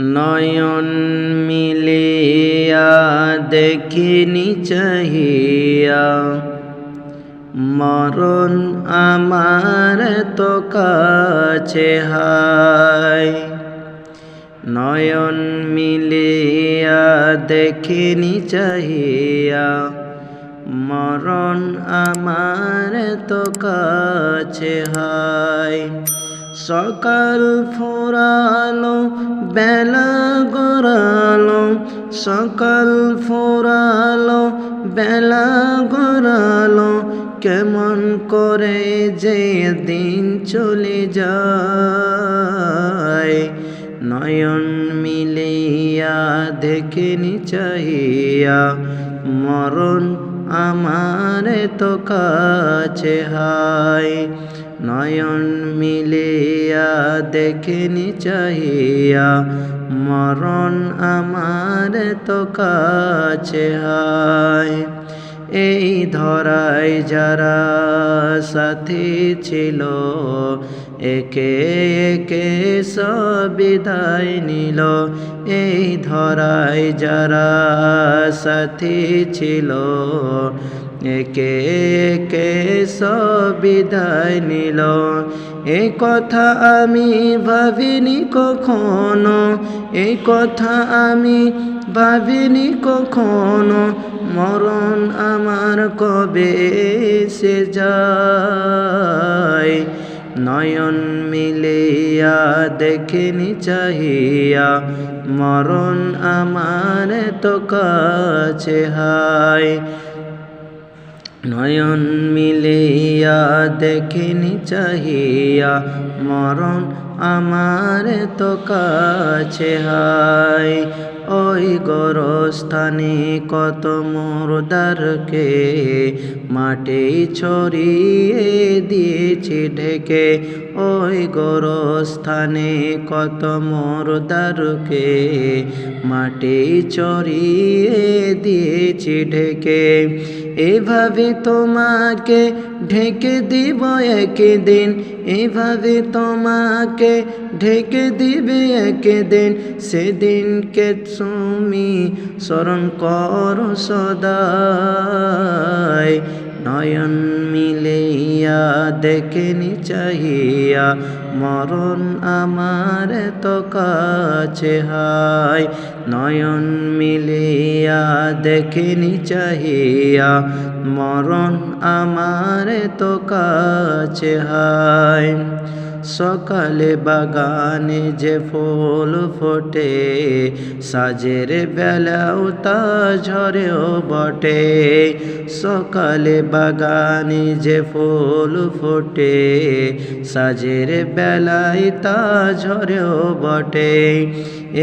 নয়ন মিলিয়া দেখিনি চাহিয়া, মরণ আমার তো কাছে হায়। নয়ন মিলিয়া দেখিনি চাহিয়া, মরণ আমার তো কাছে হায়। সকাল ফুরালো বেলা গড়ালো, সকাল ফুরালো বেলা গড়ালো, কেমন করে যে দিন চলে যায়। নয়ন মিলিয়া দেখিনি চাহিয়া, মরণ আমার তো কাছে হায়। নয়ন মিলিয়া দেখিনি চাহিয়া, মরণ আমার তো কাছে হায়। এই ধরায় যারা সাথী ছিল, একে একে সব বিদায় নিল। এই ধরায় যারা সাথী ছিল, একে একে সব বিদায় নিল। এই কথা আমি ভাবিনি কখনো, এই কথা আমি ভাবিনি কখনো, মরণ আমার কবে এসে যায়। নয়ন মিলিয়া দেখিনি চাহিয়া, মরণ আমার তো কাছে হায়। নয়ন মিলিয়া দেখিনি চাহিয়া, মরণ আমার তো কাছে হায়। ওই গোরস্থানে কত মুর্দারকে মাটি ছড়িয়ে দিয়েছি ঢেকে। ওই গোরস্থানে কত মুর্দারকে মাটি ছড়িয়ে দিয়েছি ঢেকে। এভাবে তোমাকে ঢেকে দিব একদিন, এভাবে তোমাকে ঢেকে দিবে একদিন। সেদিনকে তুমি স্মরণ করো সদাই। নয়ন মিলিয়া দেখিনি চাহিয়া, মরণ আমার তো কাছে হায়। নয়ন মিলিয়া দেখিনি চাহিয়া, মরণ আমার তো কাছে হায়। সকালে বাগানে যে ফুল ফোটে, সাজের বেলাও তা ঝরেও বটে। সকালে বাগানে যে ফুল ফোটে, সাজের বেলায় তা ঝরেও বটে।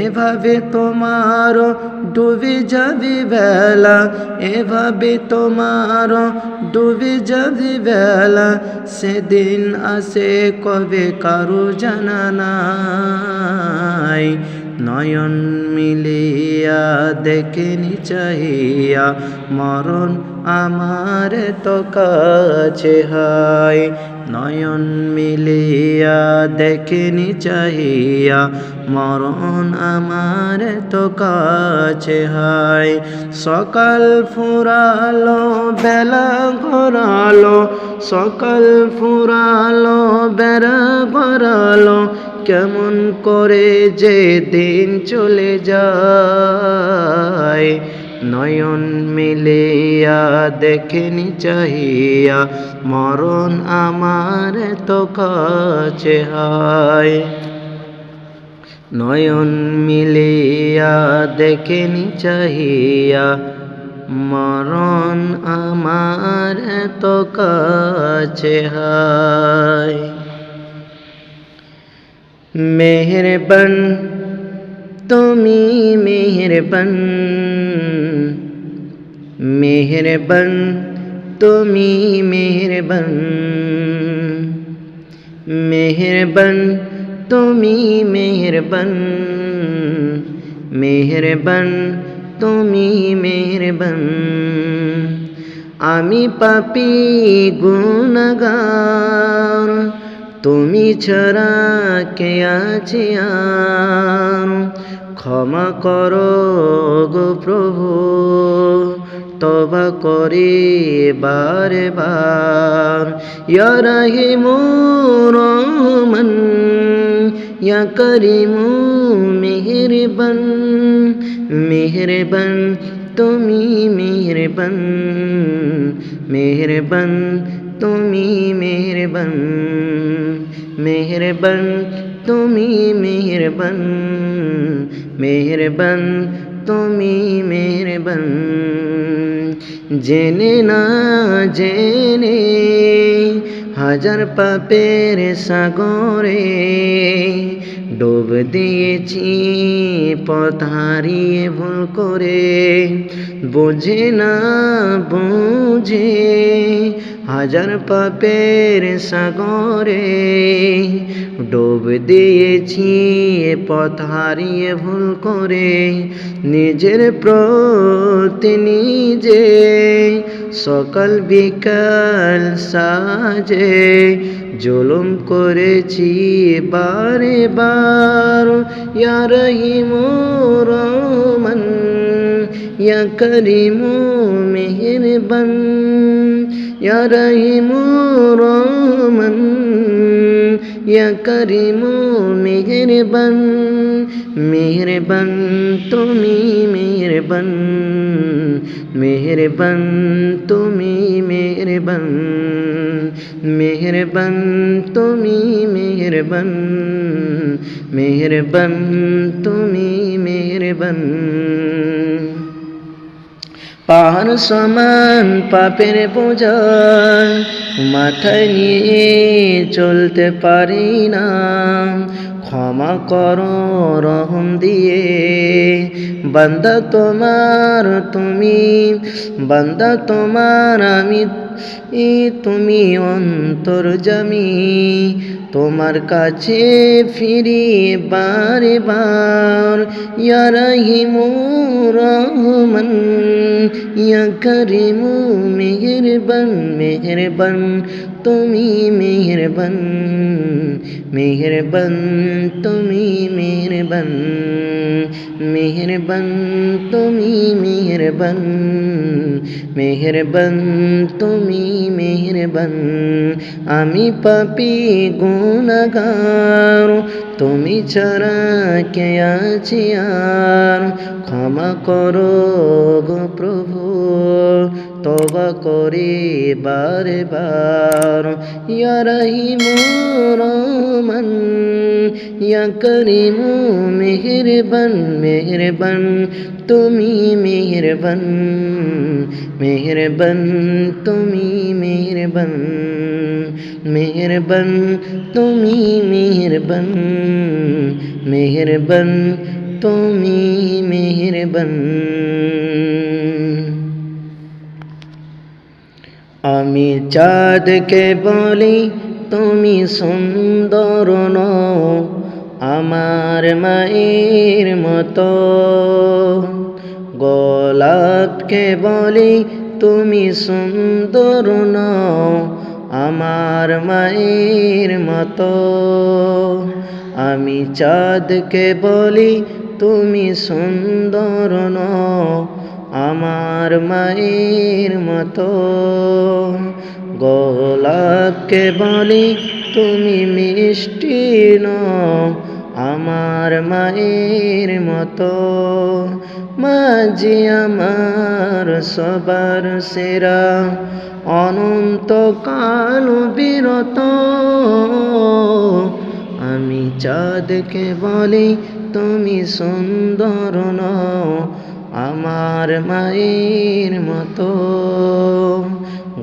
এভাবে তোমার ডুবে যাবে বেলা, এভাবে তোমার ডুবে যাবে বেলা। সেদিন আসে কবে কারো জানা নাই। নয়ন মিলিয়া দেখিনি চাহিয়া, মরণ আমার তো কাছে হায়। নয়ন মিলিয়া দেখিনি চাহিয়া, মরণ আমার তো কাছে হায়। সকাল ফুরালো বেলা গড়ালো, সকাল ফুরালো বেলা গড়ালো, কেমন করে যে দিন চলে যায়। নয়ন মিলিয়া দেখিনি চাহিয়া, মরণ আমার তো কাছে হায়। নয়ন মিলিয়া দেখিনি চাহিয়া, মরণ আমার তো কাছে হায়। মেহেরবান তুমি মেহেরবান, মেহেরবান তুমি মেহেরবান, মেহেরবান তুমি মেহেরবান, মেহেরবান তুমি মেহেরবান। আমি পাপী গুনাহগার, তুমি ছাড়া কে আছে আর। ক্ষমা করো গো প্রভু, তওবা করি বারে বার। ইয়া রাহিমু রহমান, ইয়া করিমু মেহেরবান, মেহেরবান তুমি মেহেরবান, মেহেরবান তুমি মেহেরবান, মেহেরবান তুমি মেহেরবান, মেহেরবান তুমি মেহেরবান। জেনে না জেনে হাজার পাপের সাগরে ডুব দিয়েছি পথ হারিয়ে ভুল করে। বুঝে না বুঝে হাজার পাপের সাগরে ডুব দিয়েছি পথ হারিয়ে ভুল করে। নিজের প্রতি নিজে সকাল বিকাল সাজে জুলুম করেছি বারে বার। ইয়া রহিমু রহমান, ইয়া করিমু মেহেরবান, ইয়া রহিমু রহমান, ইয়া করিমু মেহেরবান, মেহেরবান তুমি মেহেরবান, মেহেরবান তুমি মেহেরবান, মেহেরবান তুমি মেহেরবান, মেহেরবান তুমি মেহেরবান। পাহাড় সমান পাপের বোঝা মাথায় নিয়ে চলতে পারি না। ক্ষমা করো রহম দিয়ে বান্দা তোমার তুমি, বান্দা তোমার আমি, তুমি অন্তর্যামী। তোমার কাছে ফিরি বারে বার। ইয়া রহিমু রহমান, ইয়া করিমু মেহেরবান, মেহেরবান তুমি মেহেরবান, মেহেরবান তুমি মেহেরবান, মেহেরবান তুমি মেহেরবান, মেহেরবান তুমি মেহেরবান। আমি পাপী গুনাহগার, তুমি ছাড়া কে আছে আর। ক্ষমা করো গো প্রভু, তওবা করি বারে বার। ইয়া রহিমু রহমান, ইয়া করিমু মেহেরবান, মেহেরবান তুমি মেহেরবান, মেহেরবান তুমি মেহেরবান, মেহেরবান তুমি মেহেরবান, মেহেরবান তুমি মেহেরবান। আমি চাঁদকে বলি তুমি সুন্দর নও, আমার মায়ের মতো। গোলাপকে বলি তুমি সুন্দর নও, আমার মায়ের মতো। আমি চাঁদকে বলি তুমি সুন্দর নও, আমার মায়ের মতো। গোলাপকে বলি তুমি মিষ্টি নও, আমার মায়ের মতো। মাঝি আমার সবার সেরা, অনন্তকাল বিরত। আমি চাঁদকে বলি তুমি সুন্দর নও, আমার মায়ের মতো।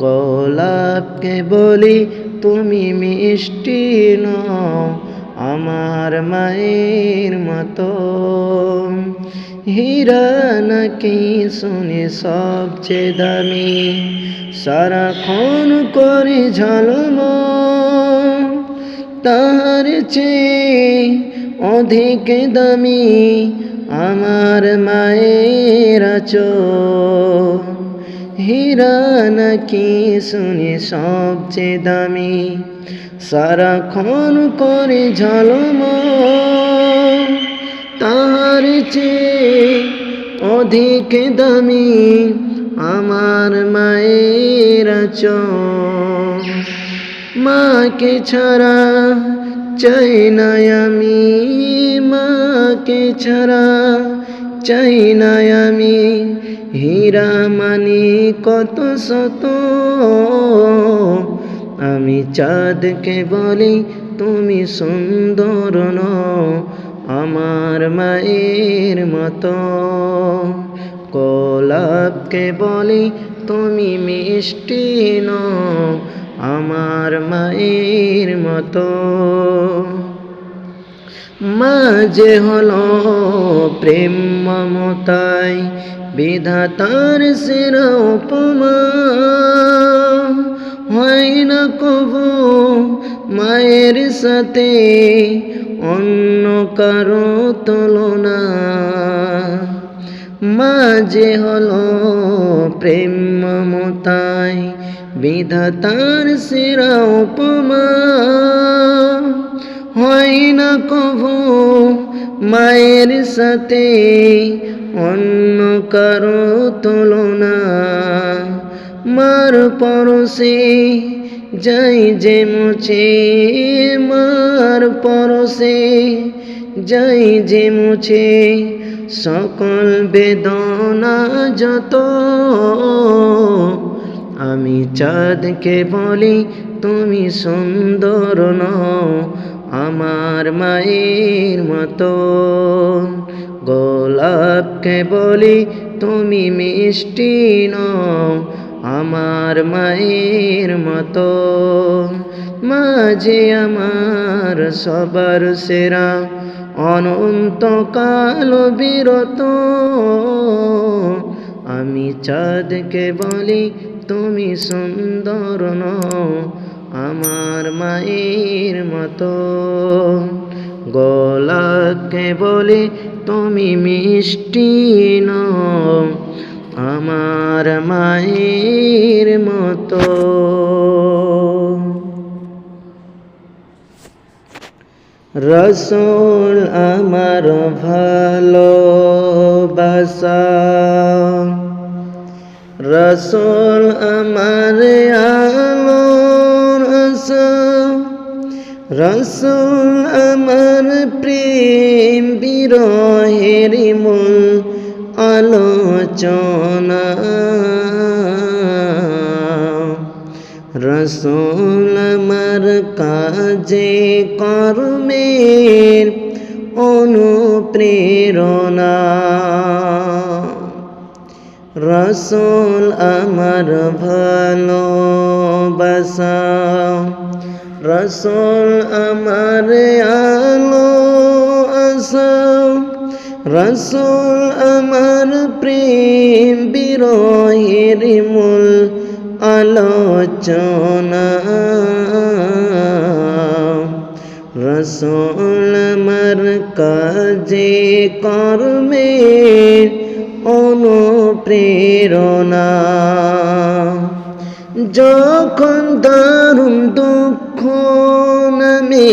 গোলাপকে বলি তুমি মিষ্টি নও, আমার মায়ের মতো। হীরা নাকি শুনে সবচেয়ে দামি, সারাক্ষণ করে ঝলমল। তার চেয়ে অধিক দামি আমার মায়ের আঁচল। হীরা নাকি শুনে সবচেয়ে দামি, সারাক্ষণ করে ঝলমল। তার চেয়ে অধিক দামি আমার মায়ের আঁচল। মাকে ছাড়া চাই না আমি, মাকে ছাড়া চাই না আমি, হীরা মানি কত শত। আমি চাঁদকে বলি তুমি সুন্দর নও আমার মায়ের মতো, গোলাপকে বলি তুমি মিষ্টি নও আমার মায়ের মতো। মা যে হলো প্রেম মমতায় বিধাতার সেরা উপমা, হয় না কবু মায়ের সাথে অন্য কারো তুলনা। মা যে হলো প্রেম মমতায় বিধাতার সেরা উপমা, হয় না কবু মায়ের সাথে অন্য কারো তুলনা। মার পরশে যাই যে মুছে, মার পরশে যাই যে মুছে সকল বেদনা যত। আমি চাঁদকে বলি তুমি সুন্দর নও আমার মায়ের মতো, গোলাপকে বলি তুমি মিষ্টি নও আমার মায়ের মতো। মা যে আমার সবার সেরা অনন্তকাল বিরত। আমি চাঁদকে বলি তুমি সুন্দর নও আমার মায়ের মতো, গোলাপকে বলি তুমি মিষ্টি নও আমার মায়ের মতো। রসুল আমার ভালোবাসা, রসুল আমার আলোর আশা, রসুল আমার প্রেম বিরহের মূল আলোচনা। রসুল আমার কাজে কর্মের অনুপ্রেরণা। রসুল আমার ভালোবাসা, রসুল আমার আলো আশা, রসুল আমার প্রেম বিরহের মূল আলোচনা। রসুল আমার কাজে কর্মের অনুপ্রেরণা। যখন দারুণ দুঃখ নামে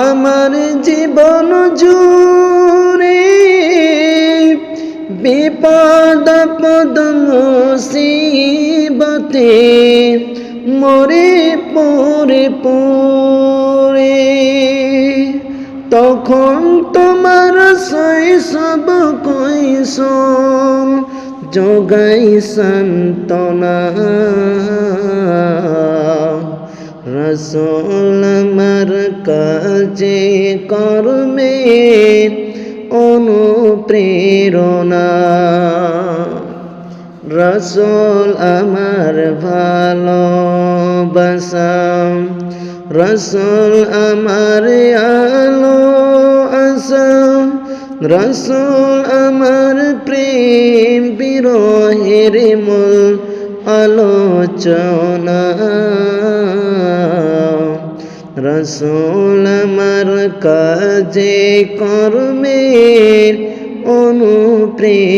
আমার জীবন জুড়ে, বিপদ আপদ মুসিবতে মরে পড়ে পড়ে, তখন তোমার শৈশব কৈশোর যোগাই সান্ত্বনা। রসুল আমার কাজে কর্মের অনুপ্রেরণা। রসুল আমার ভালোবাসা, রসুল আমার আলো আশা, রসুল আমার প্রেম বিরহের মূল আলোচনা। রসুল আমার কাজে কর্মের অনুপ্রেরণা।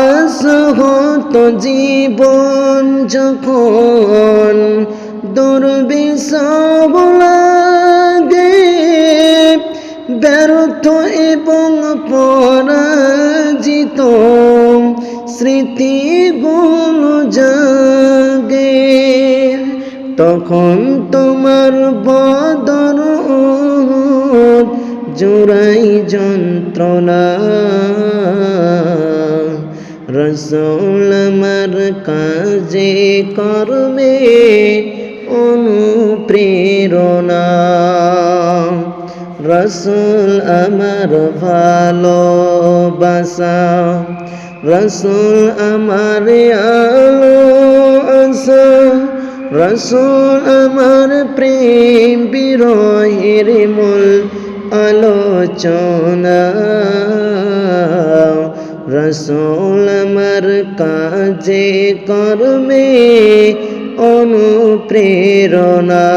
আসহত জীবন যখন দুর্বিষহ বলায়, জাগে, তখন তোমার বদর উহুদ জুড়াই যন্ত্রণা। রসূল আমার কাজে কর্মে অনুপ্রেরণা। রসূল আমার ভালোবাসা, রসূল আমার আলো আশা, রসূল আমার প্রেম বিরহের মূল আলোচনা। রসূল আমার কাজে কর্মে অনুপ্রেরণা।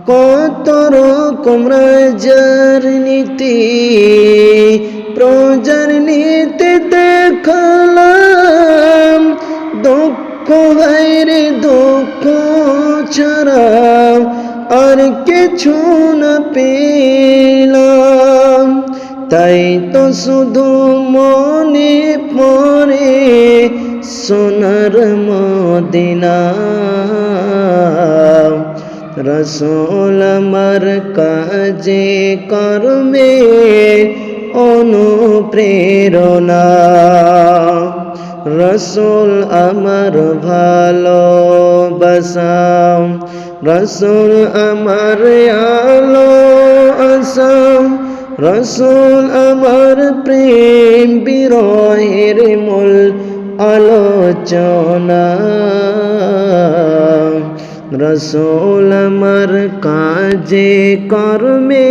কত রকম রাজার নীতি প্রজার নীতি দেখালাম, দুঃখ ভাইরে দুঃখ ছাড়া আর কিছু না পেলাম। তাই তো শুধু মনে পড়ে সোনার মদিনা। রসূল আমার কাজে কর্মে অনুপ্রেরণা। রসূল আমার ভালোবাসা, রসূল আমার আলো আশা, রসূল আমার প্রেম বিরহের মূল আলোচনা। রসূল আমার কাজে কর্মে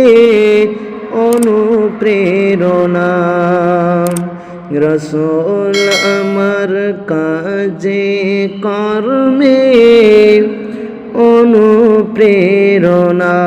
অনুপ্রেরণা। রসূল আমার কাজে কর্মে অনুপ্রেরণা।